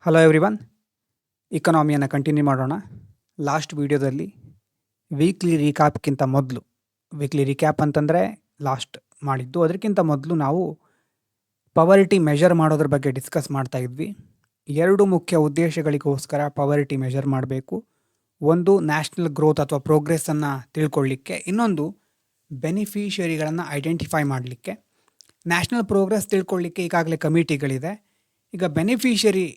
Hello everyone, ಇಕನಾಮಿಯನ್ನು continue ಮಾಡೋಣ. Last ವೀಡಿಯೋದಲ್ಲಿ weekly ರೀಕ್ಯಾಪ್ಗಿಂತ ಮೊದಲು, ವೀಕ್ಲಿ ರೀಕ್ಯಾಪ್ ಅಂತಂದರೆ ಲಾಸ್ಟ್ ಮಾಡಿದ್ದು, ಅದಕ್ಕಿಂತ ಮೊದಲು ನಾವು ಪವರ್ಟಿ ಮೆಷರ್ ಮಾಡೋದ್ರ ಬಗ್ಗೆ ಡಿಸ್ಕಸ್ ಮಾಡ್ತಾ ಇದ್ವಿ. ಎರಡು ಮುಖ್ಯ ಉದ್ದೇಶಗಳಿಗೋಸ್ಕರ ಪವರ್ಟಿ ಮೆಷರ್ ಮಾಡಬೇಕು. ಒಂದು ನ್ಯಾಷನಲ್ ಗ್ರೋತ್ ಅಥವಾ ಪ್ರೋಗ್ರೆಸ್ಸನ್ನು ತಿಳ್ಕೊಳ್ಳಿಕ್ಕೆ, ಇನ್ನೊಂದು ಬೆನಿಫಿಷರಿಗಳನ್ನು ಐಡೆಂಟಿಫೈ ಮಾಡಲಿಕ್ಕೆ. ನ್ಯಾಷನಲ್ ಪ್ರೋಗ್ರೆಸ್ ತಿಳ್ಕೊಳ್ಳಿಕ್ಕೆ ಈಗಾಗಲೇ ಕಮಿಟಿಗಳಿದೆ. ಈಗ ಬೆನಿಫಿಷರಿ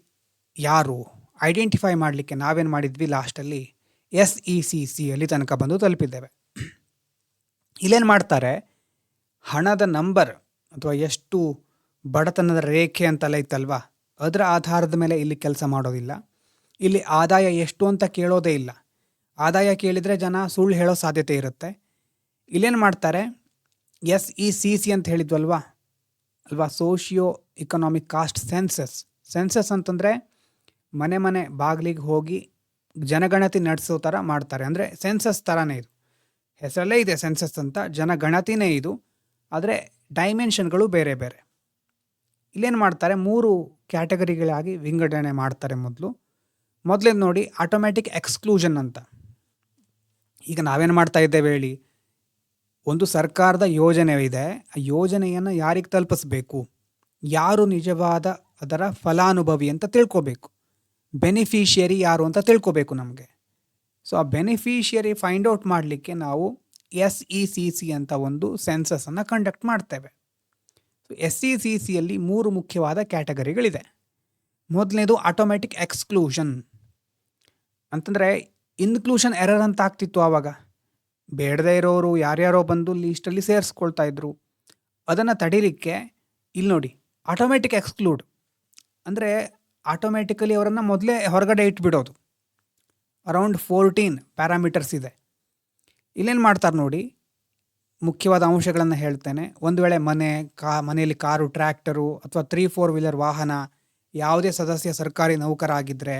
ಯಾರು ಐಡೆಂಟಿಫೈ ಮಾಡಲಿಕ್ಕೆ ನಾವೇನು ಮಾಡಿದ್ವಿ, ಲಾಸ್ಟಲ್ಲಿ SECC ಅಲ್ಲಿ ತನಕ ಬಂದು ತಲುಪಿದ್ದೇವೆ. ಇಲ್ಲೇನು ಮಾಡ್ತಾರೆ, ಹಣದ ನಂಬರ್ ಅಥವಾ ಎಷ್ಟು ಬಡತನದ ರೇಖೆ ಅಂತೆಲ್ಲ ಇತ್ತಲ್ವ, ಅದರ ಆಧಾರದ ಮೇಲೆ ಇಲ್ಲಿ ಕೆಲಸ ಮಾಡೋದಿಲ್ಲ. ಇಲ್ಲಿ ಆದಾಯ ಎಷ್ಟು ಅಂತ ಕೇಳೋದೇ ಇಲ್ಲ. ಆದಾಯ ಕೇಳಿದರೆ ಜನ ಸುಳ್ಳು ಹೇಳೋ ಸಾಧ್ಯತೆ ಇರುತ್ತೆ. ಇಲ್ಲೇನು ಮಾಡ್ತಾರೆ, SECC ಅಂತ ಹೇಳಿದ್ವಲ್ವಾ ಅಲ್ವಾ, ಸೋಷಿಯೋ ಇಕನಾಮಿಕ್ ಕಾಸ್ಟ್ ಸೆನ್ಸಸ್ ಅಂತಂದರೆ ಮನೆ ಮನೆ ಬಾಗಿಲಿಗೆ ಹೋಗಿ ಜನಗಣತಿ ನಡೆಸೋ ಥರ ಮಾಡ್ತಾರೆ. ಅಂದರೆ ಸೆನ್ಸಸ್ ಥರನೇ ಇದು, ಹೆಸರಲ್ಲೇ ಇದೆ ಸೆನ್ಸಸ್ ಅಂತ, ಜನಗಣತಿನೇ ಇದು. ಆದರೆ ಡೈಮೆನ್ಷನ್ಗಳು ಬೇರೆ ಬೇರೆ. ಇಲ್ಲೇನು ಮಾಡ್ತಾರೆ, 3 ಕ್ಯಾಟಗರಿಗಳಾಗಿ ವಿಂಗಡಣೆ ಮಾಡ್ತಾರೆ. ಮೊದಲೇನು ನೋಡಿ, ಆಟೋಮ್ಯಾಟಿಕ್ ಎಕ್ಸ್ಕ್ಲೂಷನ್ ಅಂತ. ಈಗ ನಾವೇನು ಮಾಡ್ತಾ ಇದ್ದೇವೆ ಹೇಳಿ, ಒಂದು ಸರ್ಕಾರದ ಯೋಜನೆ ಇದೆ, ಆ ಯೋಜನೆಯನ್ನು ಯಾರಿಗೆ ತಲುಪಿಸ್ಬೇಕು, ಯಾರು ನಿಜವಾದ ಅದರ ಫಲಾನುಭವಿ ಅಂತ ತಿಳ್ಕೋಬೇಕು. ಬೆನಿಫಿಷಿಯರಿ ಯಾರು ಅಂತ ತಿಳ್ಕೋಬೇಕು ನಮಗೆ. ಸೊ ಆ ಬೆನಿಫಿಷಿಯರಿ ಫೈಂಡ್ ಔಟ್ ಮಾಡಲಿಕ್ಕೆ ನಾವು SECC ಅಂತ ಒಂದು ಸೆನ್ಸಸ್ಸನ್ನು ಕಂಡಕ್ಟ್ ಮಾಡ್ತೇವೆ. SECCಯಲ್ಲಿ 3 ಮುಖ್ಯವಾದ ಕ್ಯಾಟಗರಿಗಳಿದೆ. ಮೊದಲನೇದು ಆಟೋಮ್ಯಾಟಿಕ್ ಎಕ್ಸ್ಕ್ಲೂಷನ್ ಅಂತಂದರೆ ಇನ್ಕ್ಲೂಷನ್ ಎರರ್ ಅಂತ ಆಗ್ತಿತ್ತು. ಆವಾಗ ಬೇಡದೇ ಇರೋರು ಯಾರ್ಯಾರೋ ಬಂದು ಲೀಸ್ಟಲ್ಲಿ ಸೇರಿಸ್ಕೊಳ್ತಾ ಇದ್ರು. ಅದನ್ನು ತಡೀಲಿಕ್ಕೆ ಇಲ್ಲಿ ನೋಡಿ, ಆಟೋಮ್ಯಾಟಿಕ್ ಎಕ್ಸ್ಕ್ಲೂಡ್ ಅಂದರೆ ಆಟೋಮ್ಯಾಟಿಕಲಿ ಅವರನ್ನು ಮೊದಲೇ ಹೊರಗಡೆ ಇಟ್ಬಿಡೋದು. ಅರೌಂಡ್ 14 ಪ್ಯಾರಾಮೀಟರ್ಸ್ ಇದೆ. ಇಲ್ಲೇನು ಮಾಡ್ತಾರೆ ನೋಡಿ, ಮುಖ್ಯವಾದ ಅಂಶಗಳನ್ನು ಹೇಳ್ತೇನೆ. ಒಂದು ವೇಳೆ ಮನೆಯಲ್ಲಿ ಕಾರು, ಟ್ರ್ಯಾಕ್ಟರು ಅಥವಾ 3-4 ವೀಲರ್ ವಾಹನ, ಯಾವುದೇ ಸದಸ್ಯ ಸರ್ಕಾರಿ ನೌಕರ ಆಗಿದ್ದರೆ,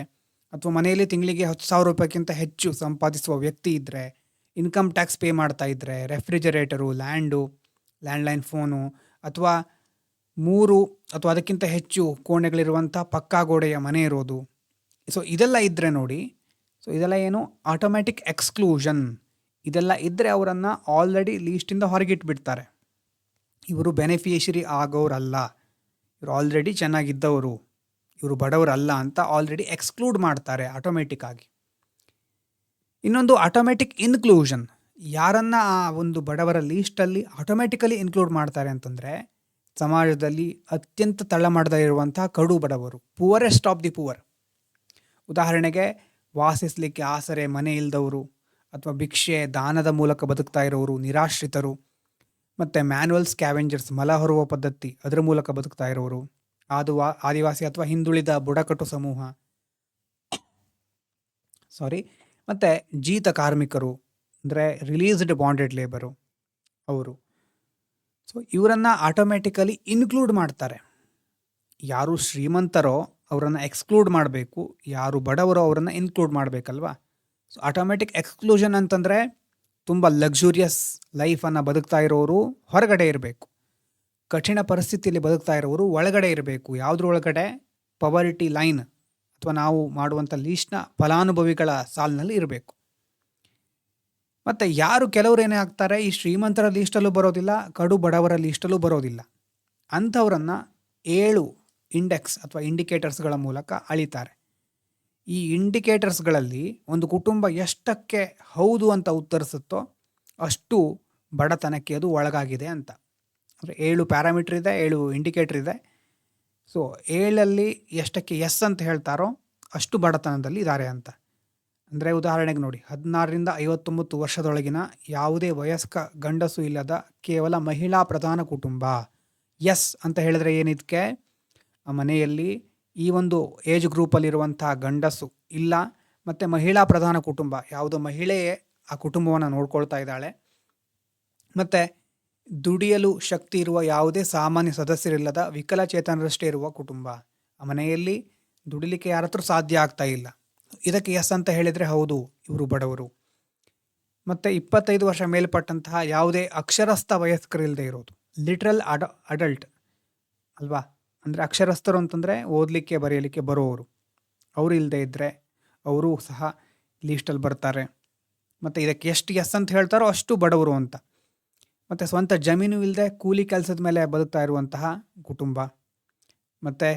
ಅಥವಾ ಮನೆಯಲ್ಲಿ ತಿಂಗಳಿಗೆ 10,000 ರೂಪಾಯಿಗಿಂತ ಹೆಚ್ಚು ಸಂಪಾದಿಸುವ ವ್ಯಕ್ತಿ ಇದ್ದರೆ, ಇನ್ಕಮ್ ಟ್ಯಾಕ್ಸ್ ಪೇ ಮಾಡ್ತಾ ಇದ್ದರೆ, ರೆಫ್ರಿಜರೇಟರು, ಲ್ಯಾಂಡ್ಲೈನ್ ಫೋನು, ಅಥವಾ 3 ಅಥವಾ ಅದಕ್ಕಿಂತ ಹೆಚ್ಚು ಕೋಣೆಗಳಿರುವಂಥ ಪಕ್ಕಾ ಗೋಡೆಯ ಮನೆ ಇರೋದು. ಸೊ ಇದೆಲ್ಲ ಇದ್ದರೆ ನೋಡಿ, ಸೊ ಇದೆಲ್ಲ ಏನು, ಆಟೋಮ್ಯಾಟಿಕ್ ಎಕ್ಸ್ಕ್ಲೂಷನ್. ಇದೆಲ್ಲ ಇದ್ದರೆ ಅವರನ್ನು ಆಲ್ರೆಡಿ ಲೀಸ್ಟಿಂದ ಹೊರಗಿಟ್ಬಿಡ್ತಾರೆ. ಇವರು ಬೆನಿಫಿಷರಿ ಆಗೋರಲ್ಲ, ಇವರು ಆಲ್ರೆಡಿ ಚೆನ್ನಾಗಿದ್ದವರು, ಇವರು ಬಡವರಲ್ಲ ಅಂತ ಆಲ್ರೆಡಿ ಎಕ್ಸ್ಕ್ಲೂಡ್ ಮಾಡ್ತಾರೆ ಆಟೋಮೆಟಿಕ್ ಆಗಿ. ಇನ್ನೊಂದು ಆಟೋಮ್ಯಾಟಿಕ್ ಇನ್ಕ್ಲೂಷನ್. ಯಾರನ್ನು ಆ ಒಂದು ಬಡವರ ಲೀಸ್ಟಲ್ಲಿ ಆಟೋಮ್ಯಾಟಿಕಲಿ ಇನ್ಕ್ಲೂಡ್ ಮಾಡ್ತಾರೆ ಅಂತಂದರೆ, ಸಮಾಜದಲ್ಲಿ ಅತ್ಯಂತ ತಳಮಟ್ಟದ ಇರುವಂಥ ಕಡು ಬಡವರು, ಪುವರೆಸ್ಟ್ ಆಫ್ ದಿ ಪುವರ್. ಉದಾಹರಣೆಗೆ, ವಾಸಿಸಲಿಕ್ಕೆ ಆಸರೆ ಮನೆ ಇಲ್ಲದವರು, ಅಥವಾ ಭಿಕ್ಷೆ ದಾನದ ಮೂಲಕ ಬದುಕ್ತಾ ಇರೋರು, ನಿರಾಶ್ರಿತರು, ಮತ್ತು ಮ್ಯಾನ್ಯುವಲ್ ಸ್ಕ್ಯಾವೆಂಜರ್ಸ್, ಮಲ ಹೊರುವ ಪದ್ಧತಿ ಅದರ ಮೂಲಕ ಬದುಕ್ತಾ ಇರೋರು, ಆದಿವಾಸಿ ಅಥವಾ ಹಿಂದುಳಿದ ಬುಡಕಟ್ಟು ಸಮೂಹ, ಮತ್ತು ಜೀತ ಕಾರ್ಮಿಕರು ಅಂದರೆ ರಿಲೀಸ್ಡ್ ಬಾಂಡೆಡ್ ಲೇಬರು ಅವರು. ಸೊ ಇವರನ್ನು ಆಟೋಮ್ಯಾಟಿಕಲಿ ಇನ್ಕ್ಲೂಡ್ ಮಾಡ್ತಾರೆ. ಯಾರು ಶ್ರೀಮಂತರೋ ಅವರನ್ನು ಎಕ್ಸ್ಕ್ಲೂಡ್ ಮಾಡಬೇಕು, ಯಾರು ಬಡವರೋ ಅವರನ್ನು ಇನ್ಕ್ಲೂಡ್ ಮಾಡಬೇಕಲ್ವಾ. ಸೊ ಆಟೋಮ್ಯಾಟಿಕ್ ಎಕ್ಸ್ಕ್ಲೂಷನ್ ಅಂತಂದರೆ ತುಂಬ ಲಕ್ಸುರಿಯಸ್ ಲೈಫನ್ನು ಬದುಕ್ತಾ ಇರೋರು ಹೊರಗಡೆ ಇರಬೇಕು, ಕಠಿಣ ಪರಿಸ್ಥಿತಿಯಲ್ಲಿ ಬದುಕ್ತಾ ಇರೋರು ಒಳಗಡೆ ಇರಬೇಕು. ಯಾವುದ್ರ ಒಳಗಡೆ, ಪವರ್ಟಿ ಲೈನ್ ಅಥವಾ ನಾವು ಮಾಡುವಂಥ ಲೀಸ್ಟ್ನ ಫಲಾನುಭವಿಗಳ ಸಾಲಿನಲ್ಲಿ ಇರಬೇಕು. ಮತ್ತು ಕೆಲವರು ಏನೇ ಆಗ್ತಾರೆ, ಈ ಶ್ರೀಮಂತರ ಲೀಸ್ಟಲ್ಲೂ ಬರೋದಿಲ್ಲ, ಕಡು ಬಡವರ ಲೀಸ್ಟಲ್ಲೂ ಬರೋದಿಲ್ಲ. ಅಂಥವರನ್ನು 7 ಇಂಡೆಕ್ಸ್ ಅಥವಾ ಇಂಡಿಕೇಟರ್ಸ್ಗಳ ಮೂಲಕ ಅಳಿತಾರೆ. ಈ ಇಂಡಿಕೇಟರ್ಸ್ಗಳಲ್ಲಿ ಒಂದು ಕುಟುಂಬ ಎಷ್ಟಕ್ಕೆ ಹೌದು ಅಂತ ಉತ್ತರಿಸುತ್ತೋ ಅಷ್ಟು ಬಡತನಕ್ಕೆ ಅದು ಒಳಗಾಗಿದೆ ಅಂತ. ಅಂದರೆ 7 ಪ್ಯಾರಾಮೀಟರ್ ಇದೆ, 7 ಇಂಡಿಕೇಟರ್ ಇದೆ. ಸೊ 7ಅಲ್ಲಿ ಎಷ್ಟಕ್ಕೆ ಎಸ್ ಅಂತ ಹೇಳ್ತಾರೋ ಅಷ್ಟು ಬಡತನದಲ್ಲಿ ಇದ್ದಾರೆ ಅಂತ. ಅಂದರೆ ಉದಾಹರಣೆಗೆ ನೋಡಿ, 16ರಿಂದ 59 ವರ್ಷದೊಳಗಿನ ಯಾವುದೇ ವಯಸ್ಕ ಗಂಡಸು ಇಲ್ಲದ ಕೇವಲ ಮಹಿಳಾ ಪ್ರಧಾನ ಕುಟುಂಬ. ಎಸ್ ಅಂತ ಹೇಳಿದ್ರೆ ಏನಿದಕ್ಕೆ, ಆ ಮನೆಯಲ್ಲಿ ಈ ಒಂದು ಏಜ್ ಗ್ರೂಪಲ್ಲಿರುವಂಥ ಗಂಡಸು ಇಲ್ಲ, ಮತ್ತು ಮಹಿಳಾ ಪ್ರಧಾನ ಕುಟುಂಬ, ಯಾವುದೋ ಮಹಿಳೆಯೇ ಆ ಕುಟುಂಬವನ್ನು ನೋಡ್ಕೊಳ್ತಾ ಇದ್ದಾಳೆ, ಮತ್ತು ದುಡಿಯಲು ಶಕ್ತಿ ಇರುವ ಯಾವುದೇ ಸಾಮಾನ್ಯ ಸದಸ್ಯರಿಲ್ಲದ ವಿಕಲಚೇತನರಷ್ಟೇ ಇರುವ ಕುಟುಂಬ. ಆ ಮನೆಯಲ್ಲಿ ದುಡಿಲಿಕ್ಕೆ ಯಾರ ಹತ್ರ ಸಾಧ್ಯ ಆಗ್ತಾ ಇಲ್ಲ. ಇದಕ್ಕೆ ಎಸ್ ಅಂತ ಹೇಳಿದರೆ ಹೌದು, ಇವರು ಬಡವರು. ಮತ್ತು 25 ವರ್ಷ ಮೇಲ್ಪಟ್ಟಂತಹ ಯಾವುದೇ ಅಕ್ಷರಸ್ಥ ವಯಸ್ಕರಿಲ್ಲದೆ ಇರೋದು, ಲಿಟ್ರಲ್ ಅಡಲ್ಟ್ ಅಲ್ವಾ. ಅಂದರೆ ಅಕ್ಷರಸ್ಥರು ಅಂತಂದರೆ ಓದಲಿಕ್ಕೆ ಬರೆಯಲಿಕ್ಕೆ ಬರೋವರು. ಅವರು ಇಲ್ಲದೆ ಇದ್ದರೆ ಅವರು ಸಹ ಲೀಸ್ಟಲ್ಲಿ ಬರ್ತಾರೆ. ಮತ್ತು ಇದಕ್ಕೆ ಎಷ್ಟು ಎಸ್ ಅಂತ ಹೇಳ್ತಾರೋ ಅಷ್ಟು ಬಡವರು ಅಂತ. ಮತ್ತು ಸ್ವಂತ ಜಮೀನು ಇಲ್ಲದೆ ಕೂಲಿ ಕೆಲಸದ ಮೇಲೆ ಬದುಕ್ತಾ ಇರುವಂತಹ ಕುಟುಂಬ. ಮತ್ತು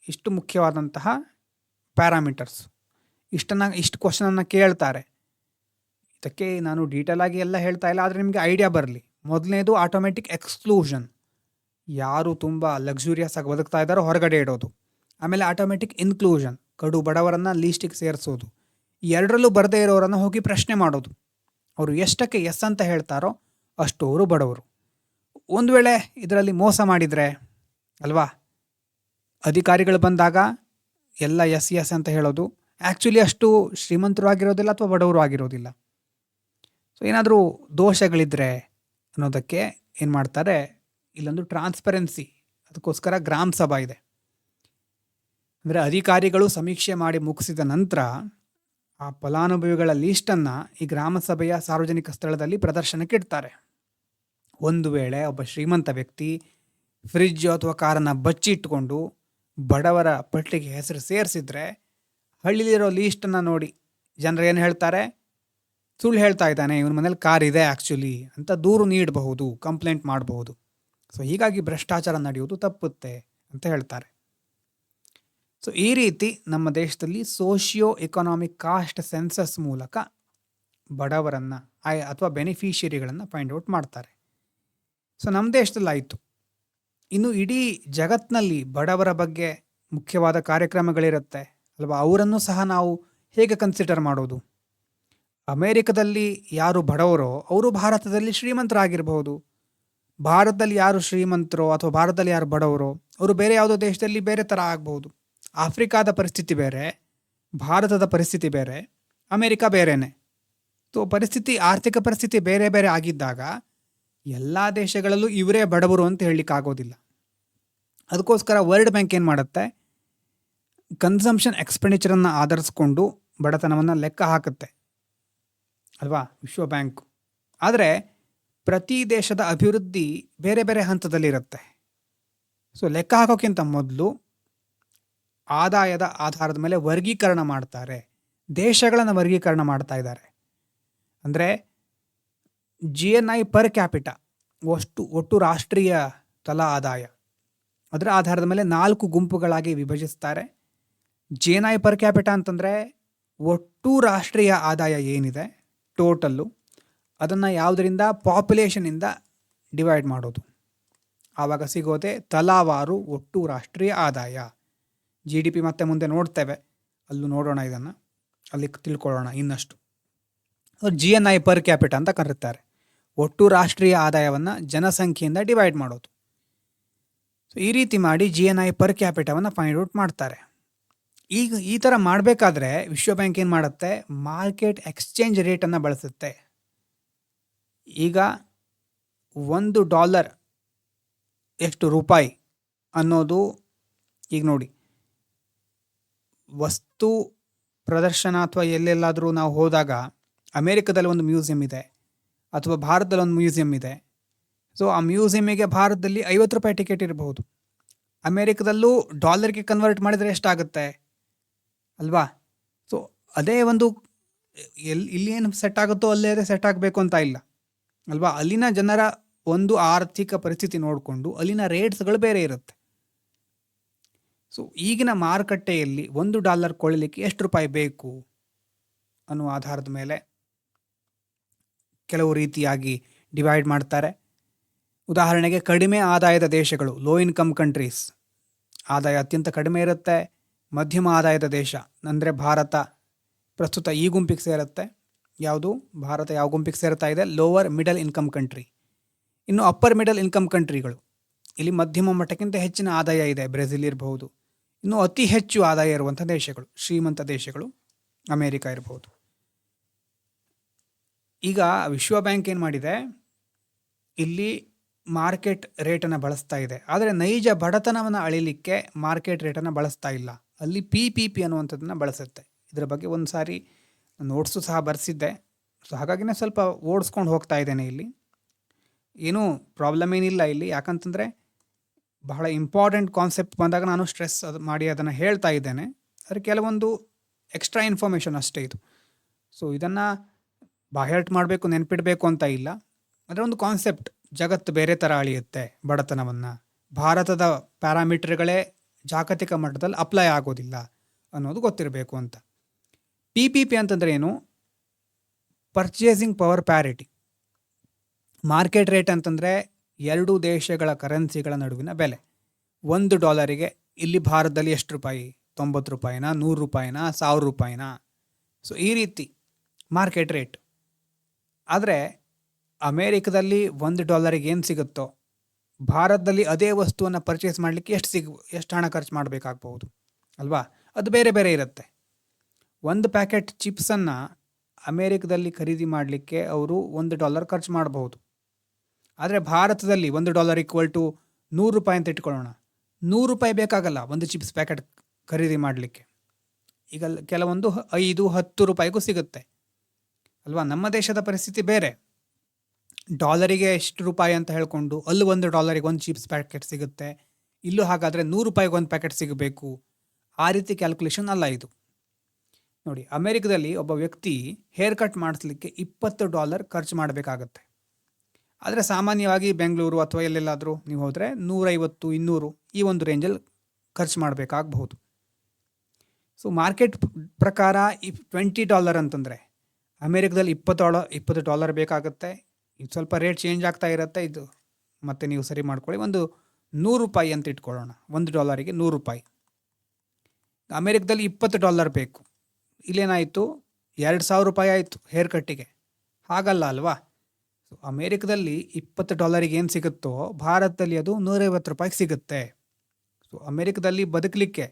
ಇಷ್ಟು ಮುಖ್ಯವಾದಂತಹ ಪ್ಯಾರಾಮೀಟರ್ಸ್. ಇಷ್ಟು ಕ್ವಶನನ್ನು ಕೇಳ್ತಾರೆ. ಇದಕ್ಕೆ ನಾನು ಡೀಟೇಲಾಗಿ ಎಲ್ಲ ಹೇಳ್ತಾ ಇಲ್ಲ, ಆದರೆ ನಿಮಗೆ ಐಡಿಯಾ ಬರಲಿ. ಮೊದಲನೇದು ಆಟೋಮೆಟಿಕ್ ಎಕ್ಸ್ಕ್ಲೂಷನ್, ಯಾರು ತುಂಬ ಲಕ್ಸುರಿಯಸ್ ಆಗಿ ಬದುಕ್ತಾ ಇದ್ದಾರೋ ಹೊರಗಡೆ ಇಡೋದು. ಆಮೇಲೆ ಆಟೋಮೆಟಿಕ್ ಇನ್ಕ್ಲೂಷನ್, ಕಡು ಬಡವರನ್ನು ಲೀಸ್ಟಿಗೆ ಸೇರಿಸೋದು. ಈ ಎರಡರಲ್ಲೂ ಬರದೇ ಇರೋರನ್ನು ಹೋಗಿ ಪ್ರಶ್ನೆ ಮಾಡೋದು. ಅವರು ಎಷ್ಟಕ್ಕೆ ಎಸ್ ಅಂತ ಹೇಳ್ತಾರೋ ಅಷ್ಟು ಅವರು ಬಡವರು. ಒಂದು ವೇಳೆ ಇದರಲ್ಲಿ ಮೋಸ ಮಾಡಿದರೆ ಅಲ್ವಾ, ಅಧಿಕಾರಿಗಳು ಬಂದಾಗ ಎಲ್ಲ ಎಸ್ ಅಂತ ಹೇಳೋದು, ಆ್ಯಕ್ಚುಲಿ ಅಷ್ಟು ಶ್ರೀಮಂತರು ಆಗಿರೋದಿಲ್ಲ ಅಥವಾ ಬಡವರು ಆಗಿರೋದಿಲ್ಲ. ಸೊ ಏನಾದರೂ ದೋಷಗಳಿದ್ದರೆ ಅನ್ನೋದಕ್ಕೆ ಏನು ಮಾಡ್ತಾರೆ, ಇಲ್ಲೊಂದು ಟ್ರಾನ್ಸ್ಪರೆನ್ಸಿ, ಅದಕ್ಕೋಸ್ಕರ ಗ್ರಾಮ ಸಭಾ ಇದೆ. ಅಂದರೆ ಅಧಿಕಾರಿಗಳು ಸಮೀಕ್ಷೆ ಮಾಡಿ ಮುಗಿಸಿದ ನಂತರ ಆ ಫಲಾನುಭವಿಗಳ ಲೀಸ್ಟನ್ನು ಈ ಗ್ರಾಮ ಸಭೆಯ ಸಾರ್ವಜನಿಕ ಸ್ಥಳದಲ್ಲಿ ಪ್ರದರ್ಶನಕ್ಕೆ ಇಡ್ತಾರೆ. ಒಂದು ವೇಳೆ ಒಬ್ಬ ಶ್ರೀಮಂತ ವ್ಯಕ್ತಿ ಫ್ರಿಜ್ ಅಥವಾ ಕಾರನ್ನು ಬಚ್ಚಿಟ್ಕೊಂಡು ಬಡವರ ಪಟ್ಟಿಗೆ ಹೆಸರು ಸೇರಿಸಿದ್ರೆ, ಹಳ್ಳಿಲಿರೋ ಲೀಸ್ಟನ್ನು ನೋಡಿ ಜನರು ಏನು ಹೇಳ್ತಾರೆ, ಸುಳ್ಳು ಹೇಳ್ತಾ ಇದ್ದಾನೆ, ಇವನ ಮನೇಲಿ ಕಾರ್ ಇದೆ ಆ್ಯಕ್ಚುಲಿ ಅಂತ ದೂರು ನೀಡಬಹುದು, ಕಂಪ್ಲೇಂಟ್ ಮಾಡಬಹುದು. ಸೊ ಹೀಗಾಗಿ ಭ್ರಷ್ಟಾಚಾರ ನಡೆಯುವುದು ತಪ್ಪುತ್ತೆ ಅಂತ ಹೇಳ್ತಾರೆ. ಸೊ ಈ ರೀತಿ ನಮ್ಮ ದೇಶದಲ್ಲಿ ಸೋಷಿಯೋ ಎಕನಾಮಿಕ್ ಕಾಸ್ಟ್ ಸೆನ್ಸಸ್ ಮೂಲಕ ಬಡವರನ್ನು ಅಥವಾ ಬೆನಿಫಿಷಿಯರಿಗಳನ್ನು ಫೈಂಡ್ ಔಟ್ ಮಾಡ್ತಾರೆ. ಸೊ ನಮ್ಮ ದೇಶದಲ್ಲಿ ಆಯಿತು. ಇನ್ನು ಇಡೀ ಜಗತ್ತಿನಲ್ಲಿ ಬಡವರ ಬಗ್ಗೆ ಮುಖ್ಯವಾದ ಕಾರ್ಯಕ್ರಮಗಳಿರುತ್ತೆ ಅಲ್ವಾ, ಅವರನ್ನು ಸಹ ನಾವು ಹೇಗೆ ಕನ್ಸಿಡರ್ ಮಾಡೋದು? ಅಮೇರಿಕದಲ್ಲಿ ಯಾರು ಬಡವರೋ ಅವರು ಭಾರತದಲ್ಲಿ ಶ್ರೀಮಂತರಾಗಿರ್ಬೋದು. ಭಾರತದಲ್ಲಿ ಯಾರು ಶ್ರೀಮಂತರೋ ಅಥವಾ ಭಾರತದಲ್ಲಿ ಯಾರು ಬಡವರೋ ಅವರು ಬೇರೆ ಯಾವುದೋ ದೇಶದಲ್ಲಿ ಬೇರೆ ಥರ ಆಗ್ಬೋದು. ಆಫ್ರಿಕಾದ ಪರಿಸ್ಥಿತಿ ಬೇರೆ, ಭಾರತದ ಪರಿಸ್ಥಿತಿ ಬೇರೆ, ಅಮೇರಿಕಾ ಬೇರೆಯೇ. ಸೊ ಆರ್ಥಿಕ ಪರಿಸ್ಥಿತಿ ಬೇರೆ ಬೇರೆ ಆಗಿದ್ದಾಗ ಎಲ್ಲ ದೇಶಗಳಲ್ಲೂ ಇವರೇ ಬಡವರು ಅಂತ ಹೇಳಲಿಕ್ಕಾಗೋದಿಲ್ಲ. ಅದಕ್ಕೋಸ್ಕರ ವರ್ಲ್ಡ್ ಬ್ಯಾಂಕ್ ಏನು ಮಾಡುತ್ತೆ, ಕನ್ಸಂಪ್ಷನ್ ಎಕ್ಸ್ಪೆಂಡಿಚರನ್ನು ಆಧರಿಸ್ಕೊಂಡು ಬಡತನವನ್ನು ಲೆಕ್ಕ ಹಾಕುತ್ತೆ ಅಲ್ವಾ, ವಿಶ್ವ ಬ್ಯಾಂಕು. ಆದರೆ ಪ್ರತಿ ದೇಶದ ಅಭಿವೃದ್ಧಿ ಬೇರೆ ಬೇರೆ ಹಂತದಲ್ಲಿರುತ್ತೆ. ಸೊ ಲೆಕ್ಕ ಹಾಕೋಕ್ಕಿಂತ ಮೊದಲು ಆದಾಯದ ಆಧಾರದ ಮೇಲೆ ವರ್ಗೀಕರಣ ಮಾಡ್ತಾರೆ, ದೇಶಗಳನ್ನು ವರ್ಗೀಕರಣ ಮಾಡ್ತಾ ಇದ್ದಾರೆ. ಅಂದರೆ GNI ಪರ್ ಕ್ಯಾಪಿಟ, ಒಟ್ಟು ರಾಷ್ಟ್ರೀಯ ತಲಾ ಆದಾಯ, ಅದರ ಆಧಾರದ ಮೇಲೆ 4 ಗುಂಪುಗಳಾಗಿ ವಿಭಜಿಸ್ತಾರೆ. GNI ಪರ್ ಕ್ಯಾಪಿಟ ಅಂತಂದರೆ ಒಟ್ಟು ರಾಷ್ಟ್ರೀಯ ಆದಾಯ ಏನಿದೆ ಟೋಟಲ್ಲು, ಅದನ್ನು ಯಾವುದರಿಂದ, ಪಾಪ್ಯುಲೇಷನಿಂದ ಡಿವೈಡ್ ಮಾಡೋದು. ಆವಾಗ ಸಿಗೋದೆ ತಲಾವಾರು ಒಟ್ಟು ರಾಷ್ಟ್ರೀಯ ಆದಾಯ. GDP ಮತ್ತೆ ಮುಂದೆ ನೋಡ್ತೇವೆ, ಅಲ್ಲೂ ನೋಡೋಣ, ಇದನ್ನು ಅಲ್ಲಿ ತಿಳ್ಕೊಳ್ಳೋಣ ಇನ್ನಷ್ಟು. GNI ಪರ್ ಕ್ಯಾಪಿಟ ಅಂತ ಕರೀತಾರೆ. ಒಟ್ಟು ರಾಷ್ಟ್ರೀಯ ಆದಾಯವನ್ನು ಜನಸಂಖ್ಯೆಯಿಂದ ಡಿವೈಡ್ ಮಾಡೋದು. ಸೊ ಈ ರೀತಿ ಮಾಡಿ GNI ಪರ್ ಕ್ಯಾಪಿಟವನ್ನು ಫೈಂಡ್ ಔಟ್ ಮಾಡ್ತಾರೆ. ಈಗ ಈ ಥರ ಮಾಡಬೇಕಾದ್ರೆ ವಿಶ್ವ ಬ್ಯಾಂಕ್ ಏನು ಮಾಡುತ್ತೆ, ಮಾರ್ಕೆಟ್ ಎಕ್ಸ್ಚೇಂಜ್ ರೇಟನ್ನು ಬಳಸುತ್ತೆ. ಈಗ $1 ಎಷ್ಟು ರೂಪಾಯಿ ಅನ್ನೋದು, ಈಗ ನೋಡಿ, ವಸ್ತು ಪ್ರದರ್ಶನ ಅಥವಾ ಎಲ್ಲೆಲ್ಲಾದರೂ ನಾವು ಹೋದಾಗ ಅಮೇರಿಕದಲ್ಲಿ ಒಂದು ಮ್ಯೂಸಿಯಂ ಇದೆ ಅಥವಾ ಭಾರತದಲ್ಲಿ ಒಂದು ಮ್ಯೂಸಿಯಂ ಇದೆ. ಸೊ ಆ ಮ್ಯೂಸಿಯಮಿಗೆ ಭಾರತದಲ್ಲಿ $50 ಟಿಕೆಟ್ ಇರಬಹುದು, ಅಮೇರಿಕದಲ್ಲೂ ಡಾಲರ್ಗೆ ಕನ್ವರ್ಟ್ ಮಾಡಿದರೆ ಎಷ್ಟಾಗುತ್ತೆ ಅಲ್ವಾ. ಸೊ ಅದೇ ಒಂದು ಇಲ್ಲಿ ಏನು ಸೆಟ್ ಆಗುತ್ತೋ ಅಲ್ಲೇ ಅದೇ ಸೆಟ್ ಆಗಬೇಕು ಅಂತ ಇಲ್ಲ ಅಲ್ವಾ. ಅಲ್ಲಿನ ಜನರ ಒಂದು ಆರ್ಥಿಕ ಪರಿಸ್ಥಿತಿ ನೋಡಿಕೊಂಡು ಅಲ್ಲಿನ ರೇಟ್ಸ್ಗಳು ಬೇರೆ ಇರುತ್ತೆ. ಸೊ ಈಗಿನ ಮಾರುಕಟ್ಟೆಯಲ್ಲಿ $1 ಕೊಳ್ಳಲಿಕ್ಕೆ ಎಷ್ಟು ರೂಪಾಯಿ ಬೇಕು ಅನ್ನುವ ಆಧಾರದ ಮೇಲೆ ಕೆಲವು ರೀತಿಯಾಗಿ ಡಿವೈಡ್ ಮಾಡ್ತಾರೆ. ಉದಾಹರಣೆಗೆ ಕಡಿಮೆ ಆದಾಯದ ದೇಶಗಳು, ಲೋ ಇನ್ಕಮ್ ಕಂಟ್ರೀಸ್, ಆದಾಯ ಅತ್ಯಂತ ಕಡಿಮೆ ಇರುತ್ತೆ. ಮಧ್ಯಮ ಆದಾಯದ ದೇಶ ಅಂದರೆ ಭಾರತ ಪ್ರಸ್ತುತ ಈ ಗುಂಪಿಗೆ ಸೇರುತ್ತೆ. ಯಾವುದು ಭಾರತ ಯಾವ ಗುಂಪಿಗೆ ಸೇರ್ತಾ ಇದೆ, ಲೋವರ್ ಮಿಡಲ್ ಇನ್ಕಮ್ ಕಂಟ್ರಿ. ಇನ್ನು ಅಪ್ಪರ್ ಮಿಡಲ್ ಇನ್ಕಮ್ ಕಂಟ್ರಿಗಳು, ಇಲ್ಲಿ ಮಧ್ಯಮ ಮಟ್ಟಕ್ಕಿಂತ ಹೆಚ್ಚಿನ ಆದಾಯ ಇದೆ, ಬ್ರೆಜಿಲ್ ಇರಬಹುದು. ಇನ್ನು ಅತಿ ಹೆಚ್ಚು ಆದಾಯ ಇರುವಂಥ ದೇಶಗಳು, ಶ್ರೀಮಂತ ದೇಶಗಳು, ಅಮೇರಿಕಾ ಇರಬಹುದು. ಈಗ ವಿಶ್ವ ಬ್ಯಾಂಕ್ ಏನು ಮಾಡಿದೆ, ಇಲ್ಲಿ ಮಾರ್ಕೆಟ್ ರೇಟನ್ನು ಬಳಸ್ತಾ ಇದೆ. ಆದರೆ ನೈಜ ಬಡತನವನ್ನು ಅಳಿಲಿಕ್ಕೆ ಮಾರ್ಕೆಟ್ ರೇಟನ್ನು ಬಳಸ್ತಾ ಇಲ್ಲ. ಅಲ್ಲಿ PPP ಅನ್ನುವಂಥದ್ದನ್ನು ಬಳಸುತ್ತೆ. ಇದರ ಬಗ್ಗೆ ಒಂದು ಸಾರಿ ನೋಟ್ಸು ಸಹ ಬರೆಸಿದ್ದೆ. ಸೊ ಹಾಗಾಗಿನೇ ಸ್ವಲ್ಪ ಓಡಿಸ್ಕೊಂಡು ಹೋಗ್ತಾ ಇದ್ದೇನೆ. ಇಲ್ಲಿ ಏನೂ ಪ್ರಾಬ್ಲಮ್ ಏನಿಲ್ಲ ಇಲ್ಲಿ. ಯಾಕಂತಂದರೆ ಬಹಳ ಇಂಪಾರ್ಟೆಂಟ್ ಕಾನ್ಸೆಪ್ಟ್ ಬಂದಾಗ ನಾನು ಸ್ಟ್ರೆಸ್ ಮಾಡಿ ಅದನ್ನು ಹೇಳ್ತಾ ಇದ್ದೇನೆ. ಆದರೆ ಕೆಲವೊಂದು ಎಕ್ಸ್ಟ್ರಾ ಇನ್ಫಾರ್ಮೇಷನ್ ಅಷ್ಟೇ ಇದು. ಸೊ ಇದನ್ನು ಬಾಹ್ಯಾರ್ಟ್ ಮಾಡಬೇಕು, ನೆನಪಿಡಬೇಕು ಅಂತ ಇಲ್ಲ. ಅದರ ಒಂದು ಕಾನ್ಸೆಪ್ಟ್, ಜಗತ್ತು ಬೇರೆ ಥರ ಅಳಿಯುತ್ತೆ ಬಡತನವನ್ನು, ಭಾರತದ ಪ್ಯಾರಾಮೀಟರ್ಗಳೇ ಜಾಗತಿಕ ಮಟ್ಟದಲ್ಲಿ ಅಪ್ಲೈ ಆಗೋದಿಲ್ಲ ಅನ್ನೋದು ಗೊತ್ತಿರಬೇಕು ಅಂತ. PPP ಅಂತಂದರೆ ಏನು? Purchasing power parity. Market rate ಅಂತಂದರೆ ಎರಡು ದೇಶಗಳ ಕರೆನ್ಸಿಗಳ ನಡುವಿನ ಬೆಲೆ. $1 ಇಲ್ಲಿ ಭಾರತದಲ್ಲಿ ಎಷ್ಟು ರೂಪಾಯಿ? 90 ರೂಪಾಯಿನಾ, 100 ರೂಪಾಯಿನಾ, 1000 ರೂಪಾಯಿನಾ? ಸೊ ಈ ರೀತಿ ಮಾರ್ಕೆಟ್ ರೇಟ್. ಆದರೆ ಅಮೇರಿಕದಲ್ಲಿ $1 ಏನು ಸಿಗುತ್ತೋ ಭಾರತದಲ್ಲಿ ಅದೇ ವಸ್ತುವನ್ನು ಪರ್ಚೇಸ್ ಮಾಡಲಿಕ್ಕೆ ಎಷ್ಟು ಹಣ ಖರ್ಚು ಮಾಡಬೇಕಾಗ್ಬೋದು ಅಲ್ವಾ? ಅದು ಬೇರೆ ಬೇರೆ ಇರುತ್ತೆ. ಒಂದು ಪ್ಯಾಕೆಟ್ ಚಿಪ್ಸನ್ನು ಅಮೇರಿಕದಲ್ಲಿ ಖರೀದಿ ಮಾಡಲಿಕ್ಕೆ ಅವರು $1 ಖರ್ಚು ಮಾಡಬಹುದು. ಆದರೆ ಭಾರತದಲ್ಲಿ $1 = 100 ರೂಪಾಯಿ ಅಂತ ಇಟ್ಕೊಳ್ಳೋಣ. 100 ರೂಪಾಯಿ ಬೇಕಾಗಲ್ಲ ಒಂದು ಚಿಪ್ಸ್ ಪ್ಯಾಕೆಟ್ ಖರೀದಿ ಮಾಡಲಿಕ್ಕೆ. ಈಗ ಕೆಲವೊಂದು 5-10 ರೂಪಾಯಿಗೂ ಸಿಗುತ್ತೆ ಅಲ್ವಾ? ನಮ್ಮ ದೇಶದ ಪರಿಸ್ಥಿತಿ ಬೇರೆ. ಡಾಲರಿಗೆ ಎಷ್ಟು ರೂಪಾಯಿ ಅಂತ ಹೇಳ್ಕೊಂಡು ಅಲ್ಲಿ $1 ಒಂದು ಚಿಪ್ಸ್ ಪ್ಯಾಕೆಟ್ ಸಿಗುತ್ತೆ, ಇಲ್ಲೂ ಹಾಗಾದರೆ 100 ರೂಪಾಯಿಗೆ ಒಂದು ಪ್ಯಾಕೆಟ್ ಸಿಗಬೇಕು. ಆ ರೀತಿ ಕ್ಯಾಲ್ಕುಲೇಷನ್ ಅಲ್ಲ ಇದು. ನೋಡಿ, ಅಮೇರಿಕದಲ್ಲಿ ಒಬ್ಬ ವ್ಯಕ್ತಿ ಹೇರ್ ಕಟ್ ಮಾಡಿಸ್ಲಿಕ್ಕೆ $20 ಖರ್ಚು ಮಾಡಬೇಕಾಗತ್ತೆ. ಆದರೆ ಸಾಮಾನ್ಯವಾಗಿ ಬೆಂಗಳೂರು ಅಥವಾ ಎಲ್ಲೆಲ್ಲಾದರೂ ನೀವು ಹೋದರೆ 150-200 ಈ ಒಂದು ರೇಂಜಲ್ಲಿ ಖರ್ಚು ಮಾಡಬೇಕಾಗಬಹುದು. ಸೊ ಮಾರ್ಕೆಟ್ ಪ್ರಕಾರ $20 ಅಂತಂದರೆ ಅಮೇರಿಕದಲ್ಲಿ $20 ಬೇಕಾಗುತ್ತೆ. ಇದು ಸ್ವಲ್ಪ ರೇಟ್ ಚೇಂಜ್ ಆಗ್ತಾ ಇರುತ್ತೆ. ಇದು ಮತ್ತೆ ನೀವು ಸರಿ ಮಾಡ್ಕೊಳ್ಳಿ. ಒಂದು 100 ರೂಪಾಯಿ ಅಂತ ಇಟ್ಕೊಳ್ಳೋಣ. $1ಗೆ 100 ರೂಪಾಯಿ. ಅಮೇರಿಕದಲ್ಲಿ $20 ಬೇಕು. ಇಲ್ಲೇನಾಯಿತು? 2000 ರೂಪಾಯಿ ಆಯಿತು ಹೇರ್ ಕಟ್ಟಿಗೆ. ಹಾಗಲ್ಲ ಅಲ್ವಾ? ಸೊ ಅಮೇರಿಕದಲ್ಲಿ $20 ಏನು ಸಿಗುತ್ತೋ ಭಾರತದಲ್ಲಿ ಅದು 150 ರೂಪಾಯಿಗೆ ಸಿಗುತ್ತೆ. ಸೊ ಅಮೇರಿಕದಲ್ಲಿ ಬದುಕಲಿಕ್ಕೆ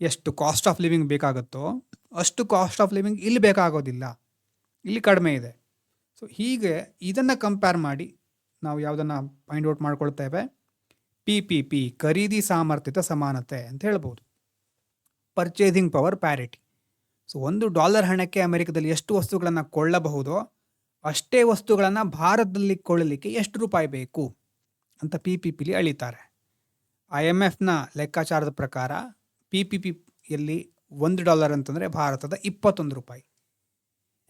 ಎಷ್ಟು ಕಾಸ್ಟ್ ಆಫ್ ಲಿವಿಂಗ್ ಬೇಕಾಗುತ್ತೋ ಅಷ್ಟು ಕಾಸ್ಟ್ ಆಫ್ ಲಿವಿಂಗ್ ಇಲ್ಲಿ ಬೇಕಾಗೋದಿಲ್ಲ, ಇಲ್ಲಿ ಕಡಿಮೆ ಇದೆ. ಸೊ ಹೀಗೆ ಇದನ್ನು ಕಂಪೇರ್ ಮಾಡಿ ನಾವು ಯಾವುದನ್ನು ಫೈಂಡ್ ಔಟ್ ಮಾಡ್ಕೊಳ್ತೇವೆ? PPP, ಖರೀದಿ ಸಾಮರ್ಥ್ಯದ ಸಮಾನತೆ ಅಂತ ಹೇಳ್ಬೋದು. Purchasing power parity. ಸೊ $1 ಹಣಕ್ಕೆ ಅಮೆರಿಕದಲ್ಲಿ ಎಷ್ಟು ವಸ್ತುಗಳನ್ನು ಕೊಳ್ಳಬಹುದೋ ಅಷ್ಟೇ ವಸ್ತುಗಳನ್ನು ಭಾರತದಲ್ಲಿ ಕೊಳ್ಳಲಿಕ್ಕೆ ಎಷ್ಟು ರೂಪಾಯಿ ಬೇಕು ಅಂತ PPPಲಿ ಅಳಿತಾರೆ. IMFನ ಲೆಕ್ಕಾಚಾರದ ಪ್ರಕಾರ PPPಯಲ್ಲಿ $1 ಅಂತಂದರೆ ಭಾರತದ 21 ರೂಪಾಯಿ.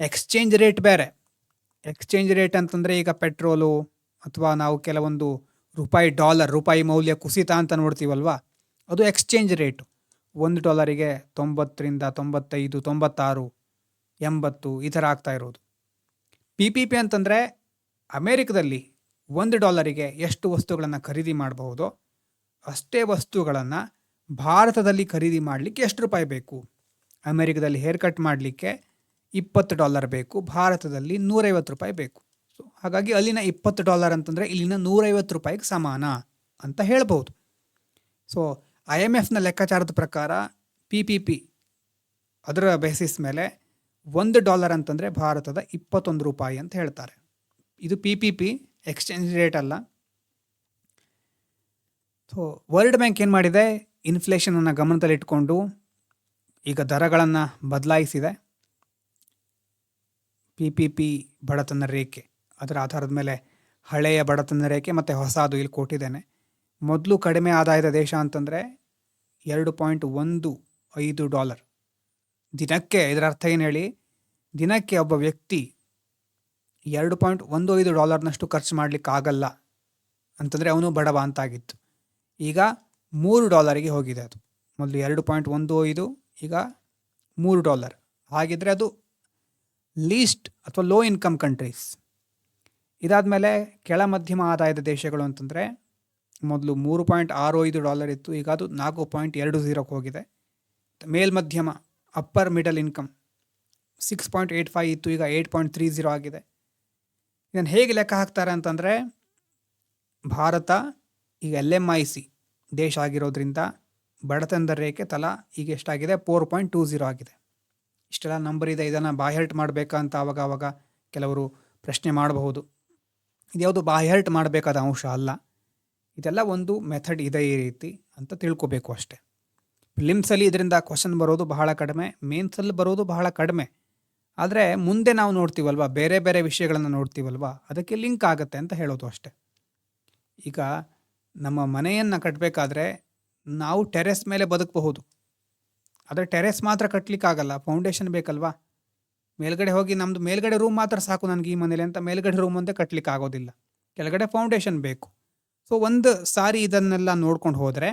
ಎಕ್ಸ್ಚೇಂಜ್ ರೇಟ್ ಬೇರೆ. ಎಕ್ಸ್ಚೇಂಜ್ ರೇಟ್ ಅಂತಂದರೆ ಈಗ ಪೆಟ್ರೋಲು ಅಥವಾ ನಾವು ಕೆಲವೊಂದು ರೂಪಾಯಿ ಮೌಲ್ಯ ಕುಸಿತ ಅಂತ ನೋಡ್ತೀವಲ್ವ, ಅದು ಎಕ್ಸ್ಚೇಂಜ್ ರೇಟು. $1ಗೆ 90ರಿಂದ 95, 96, 80 ಈ ಥರ ಆಗ್ತಾ ಇರೋದು. PPP ಅಂತಂದರೆ ಅಮೇರಿಕದಲ್ಲಿ $1ಗೆ ಎಷ್ಟು ವಸ್ತುಗಳನ್ನು ಖರೀದಿ ಮಾಡಬಹುದೋ ಅಷ್ಟೇ ವಸ್ತುಗಳನ್ನು ಭಾರತದಲ್ಲಿ ಖರೀದಿ ಮಾಡಲಿಕ್ಕೆ ಎಷ್ಟು ರೂಪಾಯಿ ಬೇಕು? ಅಮೇರಿಕದಲ್ಲಿ ಹೇರ್ ಕಟ್ ಮಾಡಲಿಕ್ಕೆ $20 ಬೇಕು, ಭಾರತದಲ್ಲಿ 150 ರೂಪಾಯಿ ಬೇಕು. ಸೊ ಹಾಗಾಗಿ ಅಲ್ಲಿನ $20 ಅಂತಂದರೆ ಇಲ್ಲಿನ 150 ರೂಪಾಯಿಗೆ ಸಮಾನ ಅಂತ ಹೇಳ್ಬೋದು. ಸೊ IMFನ ಲೆಕ್ಕಾಚಾರದ ಪ್ರಕಾರ PPP ಅದರ ಬೇಸಿಸ್ ಮೇಲೆ $1 ಅಂತಂದರೆ ಭಾರತದ 21 ರೂಪಾಯಿ ಅಂತ ಹೇಳ್ತಾರೆ. ಇದು PPP, ಎಕ್ಸ್ಚೇಂಜ್ ರೇಟ್ ಅಲ್ಲ. ಸೊ ವರ್ಲ್ಡ್ ಬ್ಯಾಂಕ್ ಏನು ಮಾಡಿದೆ? ಇನ್ಫ್ಲೇಷನನ್ನು ಗಮನದಲ್ಲಿಟ್ಕೊಂಡು ಈಗ ದರಗಳನ್ನು ಬದಲಾಯಿಸಿದೆ. PPP ಬಡತನ ರೇಖೆ, ಅದರ ಆಧಾರದ ಮೇಲೆ ಹಳೆಯ ಬಡತನ ರೇಖೆ ಮತ್ತು ಹೊಸದು ಇಲ್ಲಿ ಕೊಟ್ಟಿದ್ದೇನೆ. ಮೊದಲು ಕಡಿಮೆ ಆದಾಯದ ದೇಶ ಅಂತಂದರೆ $2.15 ದಿನಕ್ಕೆ. ಇದರ ಅರ್ಥ ಏನು ಹೇಳಿ? ದಿನಕ್ಕೆ ಒಬ್ಬ ವ್ಯಕ್ತಿ $2.15ನಷ್ಟು ಖರ್ಚು ಮಾಡಲಿಕ್ಕಾಗಲ್ಲ ಅಂತಂದರೆ ಅವನು ಬಡವ ಅಂತಾಗಿತ್ತು. ಈಗ $3ಗೆ ಹೋಗಿದೆ ಅದು. ಮೊದಲು 2.15, ಈಗ $3. ಹಾಗಿದ್ರೆ ಅದು ಲೀಸ್ಟ್ ಅಥವಾ ಲೋ ಇನ್ಕಮ್ ಕಂಟ್ರೀಸ್. ಇದಾದಮೇಲೆ ಕೆಳ ಮಧ್ಯಮ ಆದಾಯದ ದೇಶಗಳು ಅಂತಂದರೆ ಮೊದಲು $3.65 ಇತ್ತು, ಈಗ ಅದು $4.20 ಹೋಗಿದೆ. ಮೇಲ್ಮಧ್ಯಮ ಅಪ್ಪರ್ ಮಿಡಲ್ ಇನ್ಕಮ್ 6.85 ಇತ್ತು, ಈಗ 8.30 ಆಗಿದೆ. ಇದನ್ನು ಹೇಗೆ ಲೆಕ್ಕ ಹಾಕ್ತಾರೆ ಅಂತಂದರೆ ಭಾರತ ಈಗ LMIC ದೇಶ ಆಗಿರೋದ್ರಿಂದ ಬಡತನದ ರೇಖೆ ತಲಾ ಈಗ ಎಷ್ಟಾಗಿದೆ? 4.20 ಆಗಿದೆ. ಇಷ್ಟೆಲ್ಲ ನಂಬರ್ ಇದೆ. ಇದನ್ನು ಬಾಯ್ಹರ್ಟ್ ಮಾಡಬೇಕಾ ಅಂತ ಆವಾಗ ಕೆಲವರು ಪ್ರಶ್ನೆ ಮಾಡಬಹುದು. ಇದ್ಯಾವುದು ಬಾಯ್ಹರ್ಟ್ ಮಾಡಬೇಕಾದ ಅಂಶ ಅಲ್ಲ. ಇದೆಲ್ಲ ಒಂದು ಮೆಥಡ್ ಇದೆ ಈ ರೀತಿ ಅಂತ ತಿಳ್ಕೊಬೇಕು ಅಷ್ಟೇ. ಪ್ರಿಲಿಮ್ಸಲ್ಲಿ ಇದರಿಂದ ಕ್ವಶನ್ ಬರೋದು ಬಹಳ ಕಡಿಮೆ, ಮೇನ್ಸಲ್ಲಿ ಬರೋದು ಬಹಳ ಕಡಿಮೆ. ಆದರೆ ಮುಂದೆ ನಾವು ನೋಡ್ತೀವಲ್ವ, ಬೇರೆ ಬೇರೆ ವಿಷಯಗಳನ್ನು ನೋಡ್ತೀವಲ್ವ, ಅದಕ್ಕೆ ಲಿಂಕ್ ಆಗುತ್ತೆ ಅಂತ ಹೇಳೋದು ಅಷ್ಟೆ. ಈಗ ನಮ್ಮ ಮನೆಯನ್ನು ಕಟ್ಟಬೇಕಾದ್ರೆ ನಾವು ಟೆರೆಸ್ ಮೇಲೆ ಬದುಕಬಹುದು. ಆದರೆ ಟೆರೆಸ್ ಮಾತ್ರ ಕಟ್ಟಲಿಕ್ಕಾಗಲ್ಲ, ಫೌಂಡೇಶನ್ ಬೇಕಲ್ವಾ. ಮೇಲ್ಗಡೆ ಹೋಗಿ ನಮ್ಮದು ಮೇಲ್ಗಡೆ ರೂಮ್ ಮಾತ್ರ ಸಾಕು ನನಗೆ ಈ ಮನೇಲಿ ಅಂತ ಮೇಲ್ಗಡೆ ರೂಮ್ ಒಂದೇ ಕಟ್ಟಲಿಕ್ಕೆ ಆಗೋದಿಲ್ಲ, ಕೆಳಗಡೆ ಫೌಂಡೇಶನ್ ಬೇಕು. ಸೊ ಒಂದು ಸಾರಿ ಇದನ್ನೆಲ್ಲ ನೋಡ್ಕೊಂಡು ಹೋದರೆ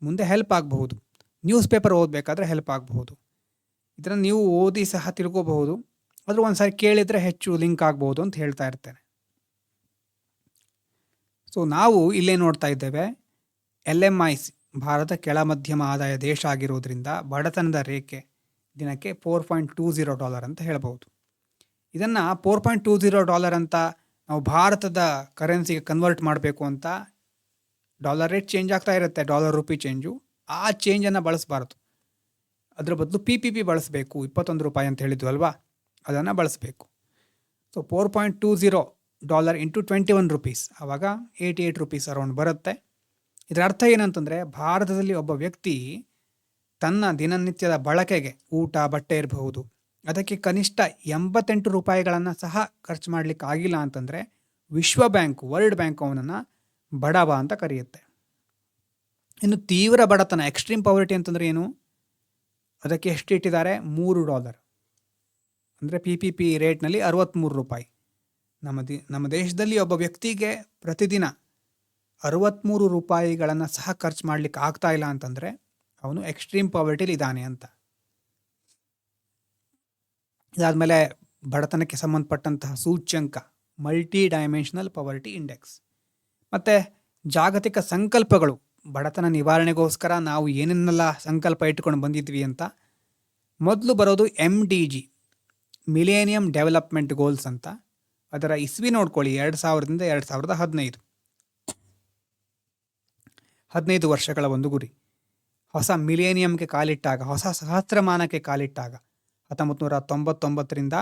ಮುಂದೆ ಹೆಲ್ಪ್ ಆಗಬಹುದು. ನ್ಯೂಸ್ ಪೇಪರ್ ಓದಬೇಕಾದ್ರೆ ಹೆಲ್ಪ್ ಆಗಬಹುದು. ಇದನ್ನು ನೀವು ಓದಿ ಸಹ ತಿಳ್ಕೋಬಹುದು. ಆದರೂ ಒಂದು ಸಾರಿ ಕೇಳಿದರೆ ಹೆಚ್ಚು ಲಿಂಕ್ ಆಗ್ಬೋದು ಅಂತ ಹೇಳ್ತಾ ಇರ್ತೇನೆ. ಸೊ ನಾವು ಇಲ್ಲೇ ನೋಡ್ತಾ ಇದ್ದೇವೆ, LMIC ಭಾರತ ಕೆಳ ಮಧ್ಯಮ ಆದಾಯ ದೇಶ ಆಗಿರೋದ್ರಿಂದ ಬಡತನದ ರೇಖೆ ದಿನಕ್ಕೆ $4.20 ಅಂತ ಹೇಳ್ಬೋದು. ಇದನ್ನು $4.20 ಅಂತ ನಾವು ಭಾರತದ ಕರೆನ್ಸಿಗೆ ಕನ್ವರ್ಟ್ ಮಾಡಬೇಕು ಅಂತ ಡಾಲರ್ ರೇಟ್ ಚೇಂಜ್ ಆಗ್ತಾ ಇರುತ್ತೆ, ಡಾಲರ್ ರುಪಿ ಚೇಂಜು. ಆ ಚೇಂಜನ್ನು ಬಳಸಬಾರ್ದು, ಅದರ ಬದಲು PPP ಬಳಸಬೇಕು. $21 ಅಂತ ಹೇಳಿದ್ವು ಅಲ್ವಾ, ಅದನ್ನು ಬಳಸಬೇಕು. ಸೊ $4.20 ಇಂಟು $21, ಆವಾಗ $88 ಅರೌಂಡ್ ಬರುತ್ತೆ. ಇದರ ಅರ್ಥ ಏನಂತಂದರೆ, ಭಾರತದಲ್ಲಿ ಒಬ್ಬ ವ್ಯಕ್ತಿ ತನ್ನ ದಿನನಿತ್ಯದ ಬಳಕೆಗೆ ಊಟ ಬಟ್ಟೆ ಇರಬಹುದು, ಅದಕ್ಕೆ ಕನಿಷ್ಠ $88 ಸಹ ಖರ್ಚು ಮಾಡಲಿಕ್ಕೆ ಆಗಿಲ್ಲ ಅಂತಂದರೆ ವಿಶ್ವ ಬ್ಯಾಂಕ್, ವರ್ಲ್ಡ್ ಬ್ಯಾಂಕ್ ಅವನನ್ನು ಬಡವ ಅಂತ ಕರೆಯುತ್ತೆ. ಇನ್ನು ತೀವ್ರ ಬಡತನ, ಎಕ್ಸ್ಟ್ರೀಮ್ ಪವರ್ಟಿ ಅಂತಂದರೆ ಏನು, ಅದಕ್ಕೆ ಎಷ್ಟು ಇಟ್ಟಿದ್ದಾರೆ, $3. ಅಂದರೆ PPP ರೇಟ್ನಲ್ಲಿ $63. ನಮ್ಮ ದೇಶದಲ್ಲಿ ಒಬ್ಬ ವ್ಯಕ್ತಿಗೆ ಪ್ರತಿದಿನ $63 ಸಹ ಖರ್ಚು ಮಾಡಲಿಕ್ಕೆ ಆಗ್ತಾ ಇಲ್ಲ ಅಂತಂದರೆ ಅವನು ಎಕ್ಸ್ಟ್ರೀಮ್ ಪವರ್ಟಿಲಿ ಇದ್ದಾನೆ ಅಂತ. ಇದಾದಮೇಲೆ ಬಡತನಕ್ಕೆ ಸಂಬಂಧಪಟ್ಟಂತಹ ಸೂಚ್ಯಂಕ ಮಲ್ಟಿ ಡೈಮೆನ್ಷನಲ್ ಪವರ್ಟಿ ಇಂಡೆಕ್ಸ್. ಮತ್ತು ಜಾಗತಿಕ ಸಂಕಲ್ಪಗಳು, ಬಡತನ ನಿವಾರಣೆಗೋಸ್ಕರ ನಾವು ಏನೇನೆಲ್ಲ ಸಂಕಲ್ಪ ಇಟ್ಕೊಂಡು ಬಂದಿದ್ವಿ ಅಂತ. ಮೊದಲು ಬರೋದು MDG, ಮಿಲೇನಿಯಂ ಡೆವಲಪ್ಮೆಂಟ್ ಗೋಲ್ಸ್ ಅಂತ. ಅದರ ಇಸ್ವಿ ನೋಡ್ಕೊಳ್ಳಿ, 2000ರಿಂದ 2015, 15 ವರ್ಷಗಳ ಒಂದು ಗುರಿ. ಹೊಸ ಮಿಲೇನಿಯಂಗೆ ಕಾಲಿಟ್ಟಾಗ, ಹೊಸ ಸಹಸ್ರಮಾನಕ್ಕೆ ಕಾಲಿಟ್ಟಾಗ 1999ರಿಂದ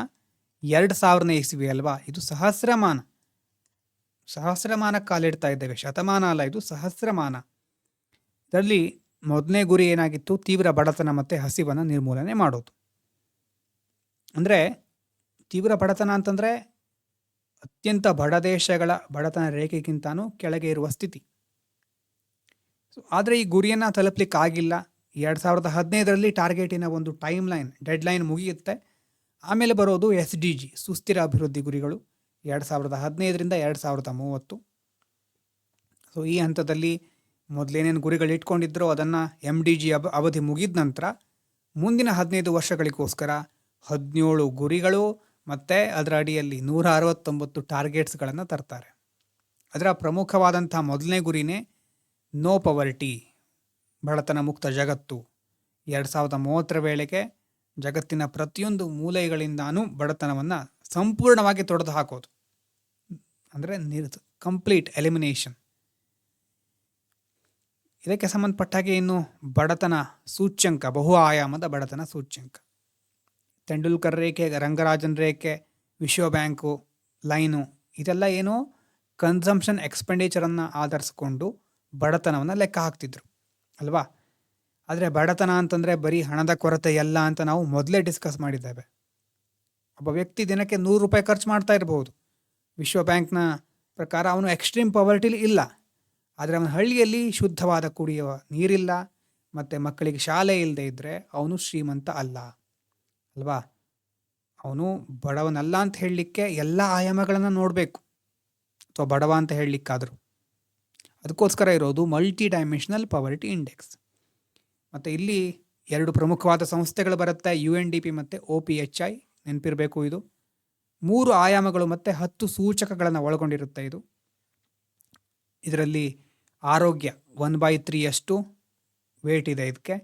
2000ನೇ ಇಸ್ವಿ ಅಲ್ವಾ, ಇದು ಸಹಸ್ರಮಾನಕ್ಕೆ ಕಾಲಿಡ್ತಾ ಇದ್ದೇವೆ. ಶತಮಾನ ಅಲ್ಲ, ಇದು ಸಹಸ್ರಮಾನ. ಇದರಲ್ಲಿ ಮೊದಲನೇ ಗುರಿ ಏನಾಗಿತ್ತು, ತೀವ್ರ ಬಡತನ ಮತ್ತು ಹಸಿವನ್ನು ನಿರ್ಮೂಲನೆ ಮಾಡೋದು. ಅಂದರೆ ತೀವ್ರ ಬಡತನ ಅಂತಂದರೆ ಅತ್ಯಂತ ಬಡ ದೇಶಗಳ ಬಡತನ ರೇಖೆಗಿಂತನೂ ಕೆಳಗೆ ಇರುವ ಸ್ಥಿತಿ. ಆದರೆ ಈ ಗುರಿಯನ್ನು ತಲುಪಲಿಕ್ಕೆ ಆಗಿಲ್ಲ. 2015ರಲ್ಲಿ ಟಾರ್ಗೆಟಿನ ಒಂದು ಡೆಡ್ಲೈನ್ ಮುಗಿಯುತ್ತೆ. ಆಮೇಲೆ ಬರೋದು SDG, ಸುಸ್ಥಿರ ಅಭಿವೃದ್ಧಿ ಗುರಿಗಳು, 2015ರಿಂದ 2030. ಸೊ ಈ ಹಂತದಲ್ಲಿ ಮೊದಲೇನೇನು ಗುರಿಗಳು ಇಟ್ಕೊಂಡಿದ್ರೋ ಅದನ್ನು MDG ಅವಧಿ ಮುಗಿದ ನಂತರ ಮುಂದಿನ 15 ವರ್ಷಗಳಿಗೋಸ್ಕರ 17 ಗುರಿಗಳು ಮತ್ತು ಅದರ ಅಡಿಯಲ್ಲಿ 169 ಟಾರ್ಗೆಟ್ಸ್ಗಳನ್ನು ತರ್ತಾರೆ. ಅದರ ಪ್ರಮುಖವಾದಂಥ ಮೊದಲನೇ ಗುರಿನೇ ನೋ ಪವರ್ಟಿ, ಬಡತನ ಮುಕ್ತ ಜಗತ್ತು. 2030ರ ವೇಳೆಗೆ ಜಗತ್ತಿನ ಪ್ರತಿಯೊಂದು ಮೂಲೆಗಳಿಂದಾನೂ ಬಡತನವನ್ನು ಸಂಪೂರ್ಣವಾಗಿ ತೊಡೆದು ಹಾಕೋದು, ಅಂದರೆ ಕಂಪ್ಲೀಟ್ ಎಲಿಮಿನೇಷನ್. ಇದಕ್ಕೆ ಸಂಬಂಧಪಟ್ಟಾಗೆ ಇನ್ನು ಬಡತನ ಸೂಚ್ಯಂಕ, ಬಹು ಆಯಾಮದ ಬಡತನ ಸೂಚ್ಯಂಕ, ತೆಂಡೂಲ್ಕರ್ ರೇಖೆ, ರಂಗರಾಜನ್ ರೇಖೆ, ವಿಶ್ವ ಬ್ಯಾಂಕು ಲೈನು, ಇದೆಲ್ಲ ಏನು ಕನ್ಸಂಪ್ಷನ್ ಎಕ್ಸ್ಪೆಂಡಿಚರನ್ನು ಆಧರಿಸಿಕೊಂಡು ಬಡತನವನ್ನು ಲೆಕ್ಕ ಹಾಕ್ತಿದ್ರು ಅಲ್ವಾ. ಆದರೆ ಬಡತನ ಅಂತಂದರೆ ಬರೀ ಹಣದ ಕೊರತೆ ಎಲ್ಲ ಅಂತ ನಾವು ಮೊದಲೇ ಡಿಸ್ಕಸ್ ಮಾಡಿದ್ದೇವೆ. ಒಬ್ಬ ವ್ಯಕ್ತಿ ದಿನಕ್ಕೆ $100 ಖರ್ಚು ಮಾಡ್ತಾ ಇರಬಹುದು. ವಿಶ್ವ ಬ್ಯಾಂಕ್ನ ಪ್ರಕಾರ ಅವನು ಎಕ್ಸ್ಟ್ರೀಮ್ ಪವರ್ಟಿಲಿ ಇಲ್ಲ, ಆದರೆ ಅವನ ಹಳ್ಳಿಯಲ್ಲಿ ಶುದ್ಧವಾದ ಕುಡಿಯುವ ನೀರಿಲ್ಲ ಮತ್ತು ಮಕ್ಕಳಿಗೆ ಶಾಲೆ ಇಲ್ಲದೆ ಇದ್ದರೆ ಅವನು ಶ್ರೀಮಂತ ಅಲ್ಲ ಅಲ್ವಾ. ಅವನು ಬಡವನಲ್ಲ ಅಂತ ಹೇಳಲಿಕ್ಕೆ ಎಲ್ಲ ಆಯಾಮಗಳನ್ನು ನೋಡಬೇಕು, ಅಥವಾ ಬಡವ ಅಂತ ಹೇಳಲಿಕ್ಕಾದರೂ. ಅದಕ್ಕೋಸ್ಕರ ಇರೋದು ಮಲ್ಟಿ ಡೈಮೆನ್ಷನಲ್ ಪವರ್ಟಿ ಇಂಡೆಕ್ಸ್. ಮತ್ತು ಇಲ್ಲಿ 2 ಪ್ರಮುಖವಾದ ಸಂಸ್ಥೆಗಳು ಬರುತ್ತೆ, UNDP ಮತ್ತು OPHI. ನೆನಪಿರಬೇಕು, ಇದು 3 ಆಯಾಮಗಳು ಮತ್ತು 10 ಸೂಚಕಗಳನ್ನು ಒಳಗೊಂಡಿರುತ್ತೆ. ಇದರಲ್ಲಿ ಆರೋಗ್ಯ 1/3 ವೇಟ್ ಇದೆ. ಇದಕ್ಕೆ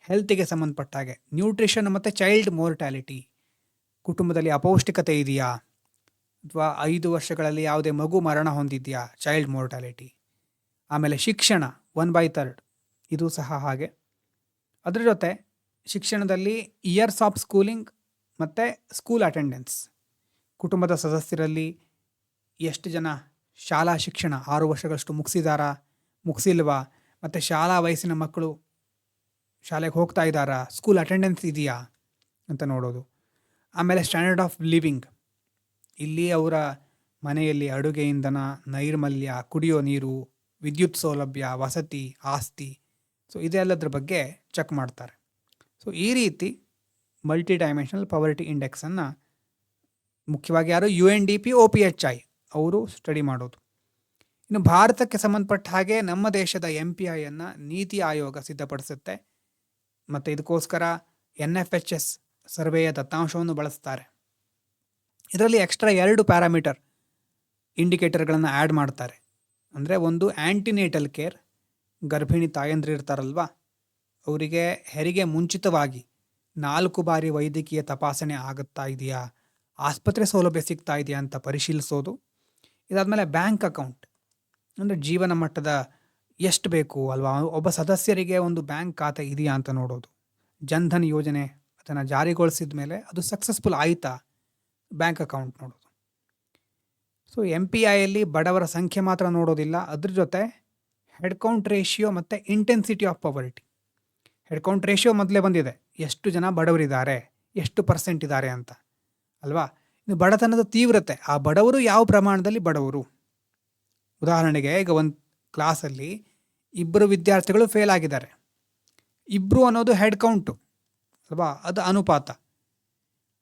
ಹೆಲ್ತಿಗೆ ಸಂಬಂಧಪಟ್ಟ ಹಾಗೆ ನ್ಯೂಟ್ರಿಷನ್ ಮತ್ತು ಚೈಲ್ಡ್ ಮೋರ್ಟಾಲಿಟಿ, ಕುಟುಂಬದಲ್ಲಿ ಅಪೌಷ್ಟಿಕತೆ ಇದೆಯಾ, ಅಥವಾ 5 ವರ್ಷಗಳಲ್ಲಿ ಯಾವುದೇ ಮಗು ಮರಣ ಹೊಂದಿದೆಯಾ, ಚೈಲ್ಡ್ ಮೋರ್ಟಾಲಿಟಿ. ಆಮೇಲೆ ಶಿಕ್ಷಣ 1/3, ಇದು ಸಹ ಹಾಗೆ. ಅದರ ಜೊತೆ ಶಿಕ್ಷಣದಲ್ಲಿ ಇಯರ್ಸ್ ಆಫ್ ಸ್ಕೂಲಿಂಗ್ ಮತ್ತು ಸ್ಕೂಲ್ ಅಟೆಂಡೆನ್ಸ್, ಕುಟುಂಬದ ಸದಸ್ಯರಲ್ಲಿ ಎಷ್ಟು ಜನ ಶಾಲಾ ಶಿಕ್ಷಣ 6 ವರ್ಷಗಳಷ್ಟು ಮುಗಿಸಿಲ್ವಾ, ಮತ್ತು ಶಾಲಾ ವಯಸ್ಸಿನ ಮಕ್ಕಳು ಶಾಲೆಗೆ ಹೋಗ್ತಾ ಇದ್ದಾರಾ, ಸ್ಕೂಲ್ ಅಟೆಂಡೆನ್ಸ್ ಇದೆಯಾ ಅಂತ ನೋಡೋದು. ಆಮೇಲೆ ಸ್ಟ್ಯಾಂಡರ್ಡ್ ಆಫ್ ಲಿವಿಂಗ್, ಇಲ್ಲಿ ಅವರ ಮನೆಯಲ್ಲಿ ಅಡುಗೆ ಇಂಧನ, ನೈರ್ಮಲ್ಯ, ಕುಡಿಯೋ ನೀರು ವಿದ್ಯುತ್ ಸೌಲಭ್ಯ, ವಸತಿ, ಆಸ್ತಿ, ಸೊ ಇದೆಲ್ಲದ್ರ ಬಗ್ಗೆ ಚೆಕ್ ಮಾಡ್ತಾರೆ. ಸೊ ಈ ರೀತಿ ಮಲ್ಟಿ ಡೈಮೆನ್ಷನಲ್ ಪವರ್ಟಿ ಇಂಡೆಕ್ಸನ್ನು ಮುಖ್ಯವಾಗಿ ಯಾರು UNDP OPHI ಅವರು ಸ್ಟಡಿ ಮಾಡೋದು. ಇನ್ನು ಭಾರತಕ್ಕೆ ಸಂಬಂಧಪಟ್ಟ ಹಾಗೆ ನಮ್ಮ ದೇಶದ MPIಯನ್ನು ನೀತಿ ಆಯೋಗ ಸಿದ್ಧಪಡಿಸುತ್ತೆ ಮತ್ತು ಇದಕ್ಕೋಸ್ಕರ NFHS ಸರ್ವೆಯ ದತ್ತಾಂಶವನ್ನು ಬಳಸ್ತಾರೆ. ಇದರಲ್ಲಿ ಎಕ್ಸ್ಟ್ರಾ 2 ಪ್ಯಾರಾಮೀಟರ್ ಇಂಡಿಕೇಟರ್ಗಳನ್ನು ಆ್ಯಡ್ ಮಾಡ್ತಾರೆ. ಅಂದರೆ ಒಂದು ಆ್ಯಂಟಿನೇಟಲ್ ಕೇರ್, ಗರ್ಭಿಣಿ ತಾಯಂದಿರು ಇರ್ತಾರಲ್ವ ಅವರಿಗೆ ಹೆರಿಗೆ ಮುಂಚಿತವಾಗಿ 4 ಬಾರಿ ವೈದ್ಯಕೀಯ ತಪಾಸಣೆ ಆಗುತ್ತಾ ಇದೆಯಾ, ಆಸ್ಪತ್ರೆ ಸೌಲಭ್ಯ ಸಿಗ್ತಾ ಇದೆಯಾ ಅಂತ ಪರಿಶೀಲಿಸೋದು. ಇದಾದಮೇಲೆ ಬ್ಯಾಂಕ್ ಅಕೌಂಟ್ ಅಂದರೆ ಜೀವನ ಮಟ್ಟದ ಎಷ್ಟು ಬೇಕು ಅಲ್ವಾ, ಒಬ್ಬ ಸದಸ್ಯರಿಗೆ ಒಂದು ಬ್ಯಾಂಕ್ ಖಾತೆ ಇದೆಯಾ ಅಂತ ನೋಡೋದು. ಜನ್ಧನ್ ಯೋಜನೆ ಅದನ್ನು ಜಾರಿಗೊಳಿಸಿದ ಮೇಲೆ ಅದು ಸಕ್ಸಸ್ಫುಲ್ ಆಯಿತಾ, ಬ್ಯಾಂಕ್ ಅಕೌಂಟ್ ನೋಡೋದು. ಸೊ MPIಯಲ್ಲಿ ಬಡವರ ಸಂಖ್ಯೆ ಮಾತ್ರ ನೋಡೋದಿಲ್ಲ, ಅದ್ರ ಜೊತೆ ಹೆಡ್ ಕೌಂಟ್ ರೇಷಿಯೋ ಮತ್ತು intensity of ಪವರ್ಟಿ. Head count ratio ಮೊದಲೇ ಬಂದಿದೆ, ಎಷ್ಟು ಜನ ಬಡವರಿದ್ದಾರೆ, ಎಷ್ಟು % ಇದ್ದಾರೆ ಅಂತ ಅಲ್ವಾ. ಇನ್ನು ಬಡತನದ ತೀವ್ರತೆ, ಆ ಬಡವರು ಯಾವ ಪ್ರಮಾಣದಲ್ಲಿ ಬಡವರು. ಉದಾಹರಣೆಗೆ ಈಗ ಒಂದು ಕ್ಲಾಸಲ್ಲಿ 2 ವಿದ್ಯಾರ್ಥಿಗಳು ಫೇಲ್ ಆಗಿದ್ದಾರೆ, 2 ಅನ್ನೋದು ಹೆಡ್ ಕೌಂಟು ಅಲ್ವಾ, ಅದು ಅನುಪಾತ.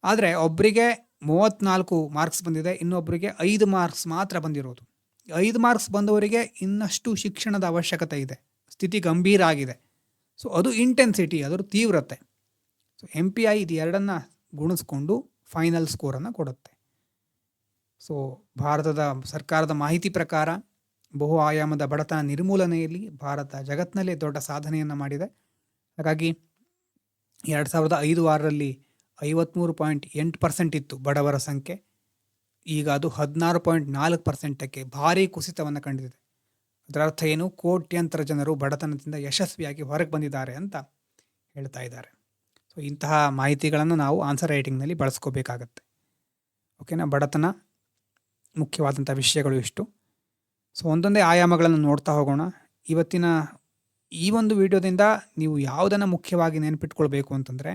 ಆದರೆ ಒಬ್ಬರಿಗೆ 34 ಮಾರ್ಕ್ಸ್ ಬಂದಿದೆ, ಇನ್ನೊಬ್ಬರಿಗೆ 5 ಮಾರ್ಕ್ಸ್ ಮಾತ್ರ ಬಂದಿರೋದು. 5 ಮಾರ್ಕ್ಸ್ ಬಂದವರಿಗೆ ಇನ್ನಷ್ಟು ಶಿಕ್ಷಣದ ಅವಶ್ಯಕತೆ ಇದೆ, ಸ್ಥಿತಿ ಗಂಭೀರ ಆಗಿದೆ. ಸೊ ಅದು ಇಂಟೆನ್ಸಿಟಿ, ಅದರ ತೀವ್ರತೆ. ಸೊ MPI ಇದು ಎರಡನ್ನು ಗುಣಿಸ್ಕೊಂಡು ಫೈನಲ್ ಸ್ಕೋರನ್ನು ಕೊಡುತ್ತೆ. ಸೊ ಭಾರತದ ಸರ್ಕಾರದ ಮಾಹಿತಿ ಪ್ರಕಾರ ಬಹು ಆಯಾಮದ ಬಡತನ ನಿರ್ಮೂಲನೆಯಲ್ಲಿ ಭಾರತ ಜಗತ್ತಿನಲ್ಲೇ ದೊಡ್ಡ ಸಾಧನೆಯನ್ನು ಮಾಡಿದೆ. ಹಾಗಾಗಿ 2005-6ರಲ್ಲಿ 53.8% ಇತ್ತು ಬಡವರ ಸಂಖ್ಯೆ, ಈಗ ಅದು 16.4%ಕ್ಕೆ ಭಾರೀ ಕುಸಿತವನ್ನು ಕಂಡಿದೆ. ಅದರ ಅರ್ಥ ಏನು, ಕೋಟ್ಯಂತರ ಜನರು ಬಡತನದಿಂದ ಯಶಸ್ವಿಯಾಗಿ ಹೊರಗೆ ಬಂದಿದ್ದಾರೆ ಅಂತ ಹೇಳ್ತಾ ಇದ್ದಾರೆ. ಸೊ ಇಂತಹ ಮಾಹಿತಿಗಳನ್ನು ನಾವು ಆನ್ಸರ್ ರೈಟಿಂಗ್ನಲ್ಲಿ ಬಳಸ್ಕೋಬೇಕಾಗತ್ತೆ. ಓಕೆನಾ, ಬಡತನ ಮುಖ್ಯವಾದಂಥ ವಿಷಯಗಳು ಇಷ್ಟು. ಸೊ ಒಂದೊಂದೇ ಆಯಾಮಗಳನ್ನು ನೋಡ್ತಾ ಹೋಗೋಣ. ಇವತ್ತಿನ ಈ ಒಂದು ವಿಡಿಯೋದಿಂದ ನೀವು ಯಾವುದನ್ನು ಮುಖ್ಯವಾಗಿ ನೆನಪಿಟ್ಕೊಳ್ಬೇಕು ಅಂತಂದರೆ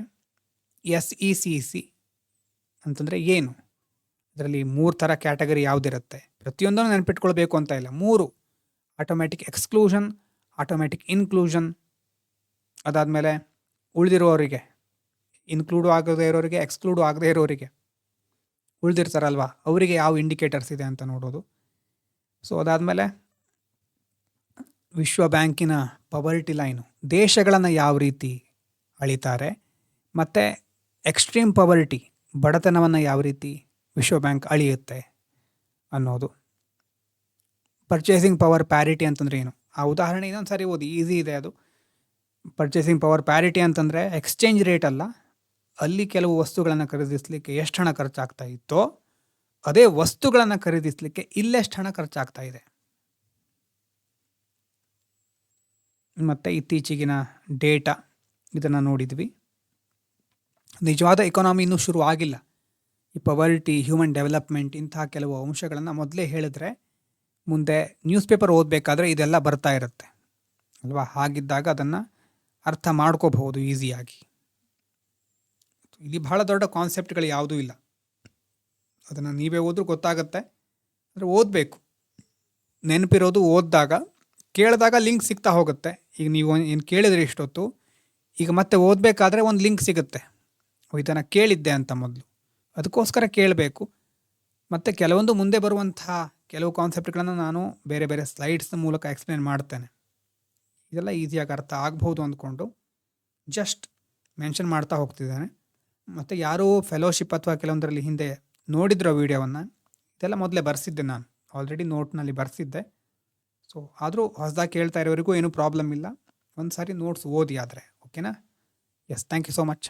SECC ಅಂತಂದರೆ ಏನು, ಅದರಲ್ಲಿ 3 ಥರ ಕ್ಯಾಟಗರಿ ಯಾವುದಿರುತ್ತೆ, ಪ್ರತಿಯೊಂದನ್ನು ನೆನಪಿಟ್ಕೊಳ್ಬೇಕು ಅಂತ ಇಲ್ಲ. 3: ಆಟೋಮ್ಯಾಟಿಕ್ ಎಕ್ಸ್ಕ್ಲೂಷನ್, ಆಟೋಮ್ಯಾಟಿಕ್ ಇನ್ಕ್ಲೂಷನ್, ಅದಾದಮೇಲೆ ಉಳಿದಿರೋರಿಗೆ, ಇನ್ಕ್ಲೂಡು ಆಗದೇ ಇರೋರಿಗೆ, ಎಕ್ಸ್ಕ್ಲೂಡು ಆಗದೇ ಇರೋರಿಗೆ, ಉಳಿದಿರ್ತಾರಲ್ವ ಅವರಿಗೆ ಯಾವ ಇಂಡಿಕೇಟರ್ಸ್ ಇದೆ ಅಂತ ನೋಡೋದು. ಸೊ ಅದಾದಮೇಲೆ ವಿಶ್ವ ಬ್ಯಾಂಕಿನ ಪವರ್ಟಿ ಲೈನು, ದೇಶಗಳನ್ನು ಯಾವ ರೀತಿ ಅಳಿತಾರೆ, ಮತ್ತು ಎಕ್ಸ್ಟ್ರೀಮ್ ಪವರ್ಟಿ, ಬಡತನವನ್ನು ಯಾವ ರೀತಿ ವಿಶ್ವ ಬ್ಯಾಂಕ್ ಅಳಿಯುತ್ತೆ ಅನ್ನೋದು. ಪರ್ಚೇಸಿಂಗ್ ಪವರ್ ಪ್ಯಾರಿಟಿ ಅಂತಂದರೆ ಏನು, ಆ ಉದಾಹರಣೆ ಇನ್ನೊಂದು ಸಾರಿ ಓದಿ, ಈಸಿ ಇದೆ ಅದು. ಪರ್ಚೇಸಿಂಗ್ ಪವರ್ ಪ್ಯಾರಿಟಿ ಅಂತಂದರೆ ಎಕ್ಸ್ಚೇಂಜ್ ರೇಟ್ ಅಲ್ಲ, ಅಲ್ಲಿ ಕೆಲವು ವಸ್ತುಗಳನ್ನು ಖರೀದಿಸಲಿಕ್ಕೆ ಎಷ್ಟು ಹಣ ಖರ್ಚಾಗ್ತಾ ಇತ್ತೋ ಅದೇ ವಸ್ತುಗಳನ್ನು ಖರೀದಿಸಲಿಕ್ಕೆ ಇಲ್ಲೆಷ್ಟು ಹಣ ಖರ್ಚಾಗ್ತಾ ಇದೆ. ಮತ್ತು ಇತ್ತೀಚೆಗಿನ ಡೇಟಾ ಇದನ್ನು ನೋಡಿದ್ವಿ. ನಿಜವಾದ ಎಕಾನಮಿ ಇನ್ನೂ ಶುರು ಆಗಿಲ್ಲ. ಈ ಪವರ್ಟಿ, ಹ್ಯೂಮನ್ ಡೆವಲಪ್ಮೆಂಟ್ ಇಂತಹ ಕೆಲವು ಅಂಶಗಳನ್ನು ಮೊದಲೇ ಹೇಳಿದ್ರೆ ಮುಂದೆ ನ್ಯೂಸ್ ಪೇಪರ್ ಓದಬೇಕಾದ್ರೆ ಇದೆಲ್ಲ ಬರ್ತಾ ಇರುತ್ತೆ ಅಲ್ವಾ. ಹಾಗಿದ್ದಾಗ ಅದನ್ನು ಅರ್ಥ ಮಾಡ್ಕೋಬಹುದು ಈಸಿಯಾಗಿ. ಇಲ್ಲಿ ಬಹಳ ದೊಡ್ಡ ಕಾನ್ಸೆಪ್ಟ್ಗಳು ಯಾವುದೂ ಇಲ್ಲ, ಅದನ್ನು ನೀವೇ ಓದ್ರೂ ಗೊತ್ತಾಗುತ್ತೆ. ಅಂದರೆ ಓದಬೇಕು, ನೆನಪಿರೋದು ಓದಿದಾಗ, ಕೇಳಿದಾಗ ಲಿಂಕ್ ಸಿಗ್ತಾ ಹೋಗುತ್ತೆ. ಈಗ ನೀವು ಏನು ಕೇಳಿದ್ರೆ ಇಷ್ಟೊತ್ತು, ಈಗ ಮತ್ತೆ ಓದಬೇಕಾದ್ರೆ ಒಂದು ಲಿಂಕ್ ಸಿಗುತ್ತೆ, ಇದನ್ನು ಕೇಳಿದ್ದೆ ಅಂತ ಮೊದಲು, ಅದಕ್ಕೋಸ್ಕರ ಕೇಳಬೇಕು. ಮತ್ತು ಕೆಲವೊಂದು ಮುಂದೆ ಬರುವಂತಹ ಕೆಲವು ಕಾನ್ಸೆಪ್ಟ್ಗಳನ್ನು ನಾನು ಬೇರೆ ಬೇರೆ ಸ್ಲೈಡ್ಸ್ ಮೂಲಕ ಎಕ್ಸ್ಪ್ಲೇನ್ ಮಾಡ್ತೇನೆ. ಇದೆಲ್ಲ ಈಸಿಯಾಗಿ ಅರ್ಥ ಆಗ್ಬೋದು ಅಂದ್ಕೊಂಡು ಜಸ್ಟ್ ಮೆನ್ಷನ್ ಮಾಡ್ತಾ ಹೋಗ್ತಿದ್ದೇನೆ. ಮತ್ತು ಯಾರೂ ಫೆಲೋಶಿಪ್ ಅಥವಾ ಕೆಲವೊಂದರಲ್ಲಿ ಹಿಂದೆ ನೋಡಿದ್ರು ವೀಡಿಯೋವನ್ನು, ಇದೆಲ್ಲ ಮೊದಲೇ ಬರೆಸಿದ್ದೆ, ನಾನು ಆಲ್ರೆಡಿ ನೋಟ್ನಲ್ಲಿ ಬರೆಸಿದ್ದೆ. ಸೊ ಆದರೂ ಹೊಸದಾಗಿ ಕೇಳ್ತಾ ಇರೋರಿಗೂ ಏನೂ ಪ್ರಾಬ್ಲಮ್ ಇಲ್ಲ, ಒಂದು ಸಾರಿ ನೋಟ್ಸ್ ಓದಿ ಆದರೆ. ಓಕೆನಾ? Yes, thank you so much.